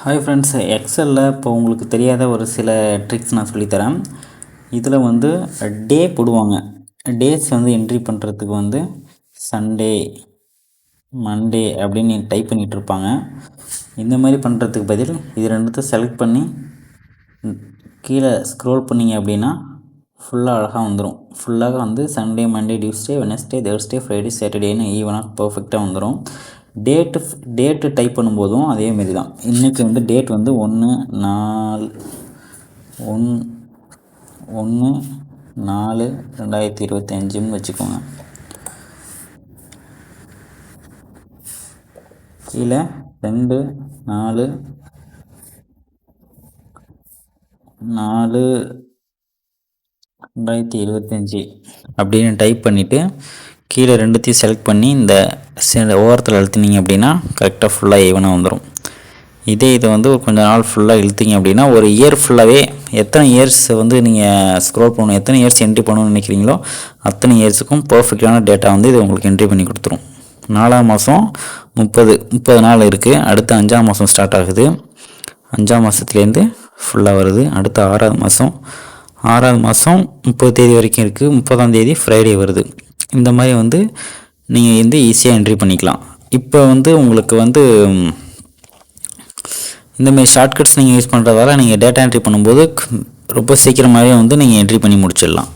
Hi friends, எக்ஸலில் இப்போ உங்களுக்கு தெரியாத ஒரு சில ட்ரிக்ஸ் நான் சொல்லித்தரேன். இதில் வந்து டே போடுவாங்க. டேஸ் வந்து என்ட்ரி பண்ணுறதுக்கு வந்து சண்டே, மண்டே அப்படின்னு டைப் பண்ணிகிட்டு இருப்பாங்க. இந்த மாதிரி பண்ணுறதுக்கு பதில் இது ரெண்டுத்தையும் செலக்ட் பண்ணி கீழே ஸ்க்ரோல் பண்ணிங்க அப்படின்னா ஃபுல்லாக அழகாக வந்துடும். ஃபுல்லாக வந்து Sunday, Monday, Tuesday, Wednesday, Thursday, Friday, சாட்டர்டேன்னு ஈவனாக பர்ஃபெக்டாக வந்துடும். டேட்டு டைப் பண்ணும்போதும் அதேமாரி தான். இன்றைக்கி வந்து டேட் வந்து 1/4/2025 வச்சுக்கோங்க. கீழே 2/4/2025 அப்படின்னு டைப் பண்ணிவிட்டு கீழே ரெண்டுத்தையும் செலக்ட் பண்ணி இந்த ஓரத்தில் அழுத்தினீங்க அப்படின்னா கரெக்டாக ஃபுல்லாக ஈவனாக வந்துடும். இதை வந்து கொஞ்சம் நாள் ஃபுல்லாக இழுத்திங்க அப்படின்னா ஒரு இயர் ஃபுல்லாகவே எத்தனை இயர்ஸ் வந்து நீங்கள் ஸ்க்ரோல் பண்ணணும், எத்தனை இயர்ஸ் என்ட்ரி பண்ணணும்னு நினைக்கிறீங்களோ அத்தனை இயர்ஸுக்கும் பர்ஃபெக்டான டேட்டா வந்து இது உங்களுக்கு என்ட்ரி பண்ணி கொடுத்துரும். 4ஆம் மாதம் 30 நாள் இருக்குது. அடுத்து 5ஆம் மாதம் ஸ்டார்ட் ஆகுது. 5ஆம் மாதத்துலேருந்து ஃபுல்லாக வருது. அடுத்து 6ஆவது மாதம் 30 தேதி வரைக்கும் இருக்குது. 30ஆம் தேதி ஃப்ரைடே வருது. இந்த மாதிரி வந்து நீங்கள் வந்து ஈஸியாக என்ட்ரி பண்ணிக்கலாம். இப்போ வந்து உங்களுக்கு வந்து இந்தமாதிரி ஷார்ட்கட்ஸ் நீங்கள் யூஸ் பண்ணுறதால நீங்கள் டேட்டா என்ட்ரி பண்ணும்போது ரொம்ப சீக்கிரமாகவே வந்து நீங்கள் என்ட்ரி பண்ணி முடிச்சிடலாம்.